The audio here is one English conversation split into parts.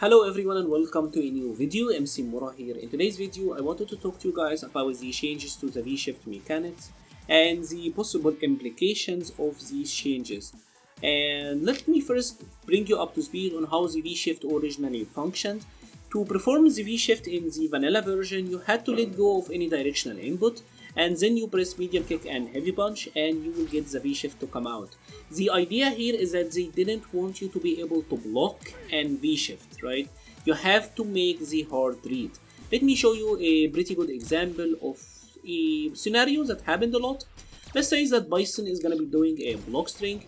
Hello everyone and welcome to a new video. MC-Mura here. In today's video I wanted to talk to you guys about the changes to the V-shift mechanics and the possible implications of these changes. And let me first bring you up to speed on how the V-shift originally functioned. To perform the V-shift in the vanilla version, you had to let go of any directional input, and then you press medium kick and heavy punch and you will get the V-shift to come out. The idea here is that they didn't want you to be able to block and V-shift, right? You have to make the hard read. Let me show you a pretty good example of a scenario that happened a lot. Let's say that Bison is gonna be doing a block string.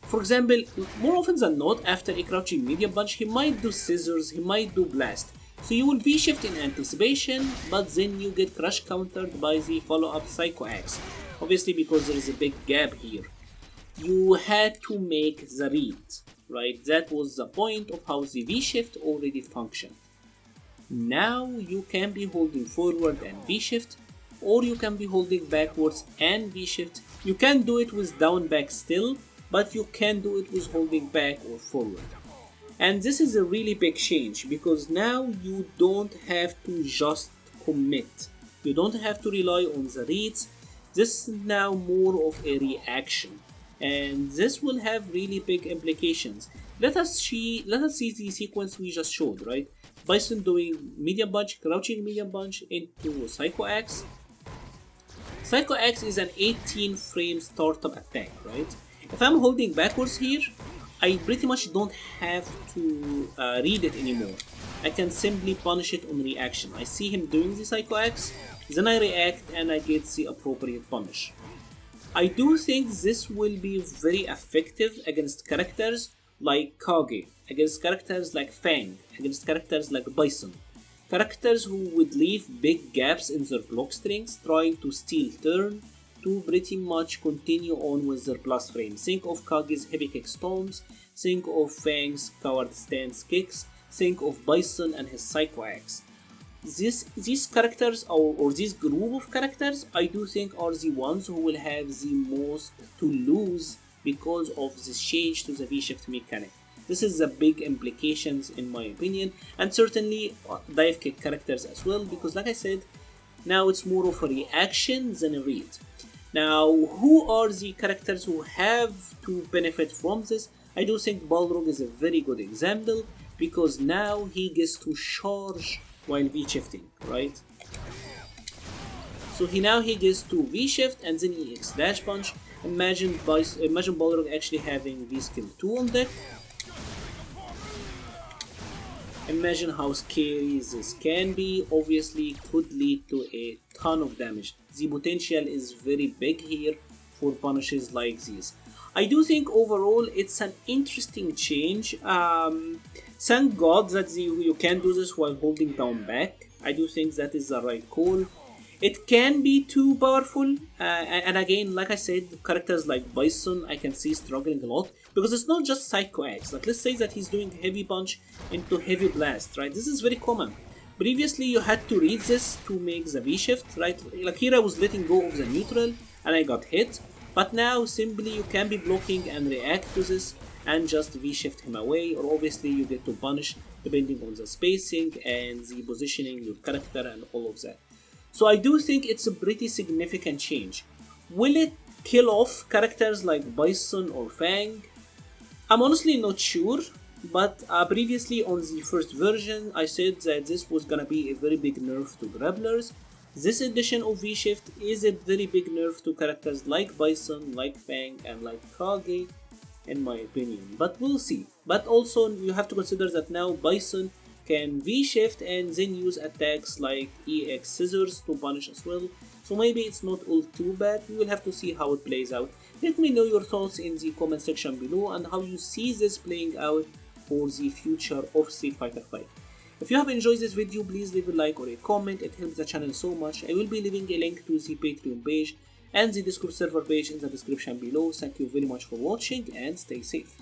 For example, more often than not, after a crouching medium punch, he might do scissors, he might do blast. So you will V-shift in anticipation, but then you get crush countered by the follow-up Psycho Axe. Obviously because there is a big gap here. You had to make the read, right? That was the point of how the V-shift already functioned. Now you can be holding forward and V-shift, or you can be holding backwards and V-shift. You can do it with down back still, but you can do it with holding back or forward. And this is a really big change because now you don't have to just commit. You don't have to rely on the reads. This is now more of a reaction. And this will have really big implications. Let us see the sequence we just showed, right? Bison doing medium punch, crouching medium punch into Psycho Axe. Psycho Axe is an 18 frame startup attack, right? If I'm holding backwards here, I pretty much don't have to read it anymore. I can simply punish it on reaction. I see him doing the Psycho Axe, then I react and I get the appropriate punish. I do think this will be very effective against characters like Kage, against characters like Fang, against characters like Bison. Characters who would leave big gaps in their block strings trying to steal turn to pretty much continue on with their plus frame. Think of Kage's heavy kick storms, think of Fang's coward stance kicks, think of Bison and his Psycho Axe. These characters or this group of characters I do think are the ones who will have the most to lose because of this change to the V-shift mechanic. This is the big implications in my opinion, and certainly dive kick characters as well, because like I said, now it's more of a reaction than a read. Now, who are the characters who have to benefit from this? I do think Balrog is a very good example because now he gets to charge while V-shifting, right? So he gets to V-shift and then EX dash punch. Imagine Balrog actually having V-skill 2 on deck. Imagine how scary this can be. Obviously could lead to a ton of damage. The potential is very big here for punishes like these. I do think overall it's an interesting change. Thank God that you can do this while holding down back. I do think that is the right call. It can be too powerful, and again, like I said, characters like Bison I can see struggling a lot because it's not just Psycho Axe. Like let's say that he's doing heavy punch into heavy blast, right? This is very common. Previously you had to read this to make the V-shift, right? Like here I was letting go of the neutral and I got hit, but now simply you can be blocking and react to this and just V-shift him away, or obviously you get to punish depending on the spacing and the positioning, your character and all of that. So I do think it's a pretty significant change. Will it kill off characters like Bison or Fang? I'm honestly not sure, but previously on the first version I said that this was gonna be a very big nerf to grapplers. This edition of V-shift is a very big nerf to characters like Bison, like Fang and like Kage in my opinion, but we'll see. But also you have to consider that now Bison can V-shift and then use attacks like EX scissors to punish as well, so maybe it's not all too bad. We will have to see how it plays out. Let me know your thoughts in the comment section below and how you see this playing out for the future of Street Fighter V. If you have enjoyed this video, please leave a like or a comment, it helps the channel so much. I will be leaving a link to the Patreon page and the Discord server page in the description below. Thank you very much for watching and stay safe.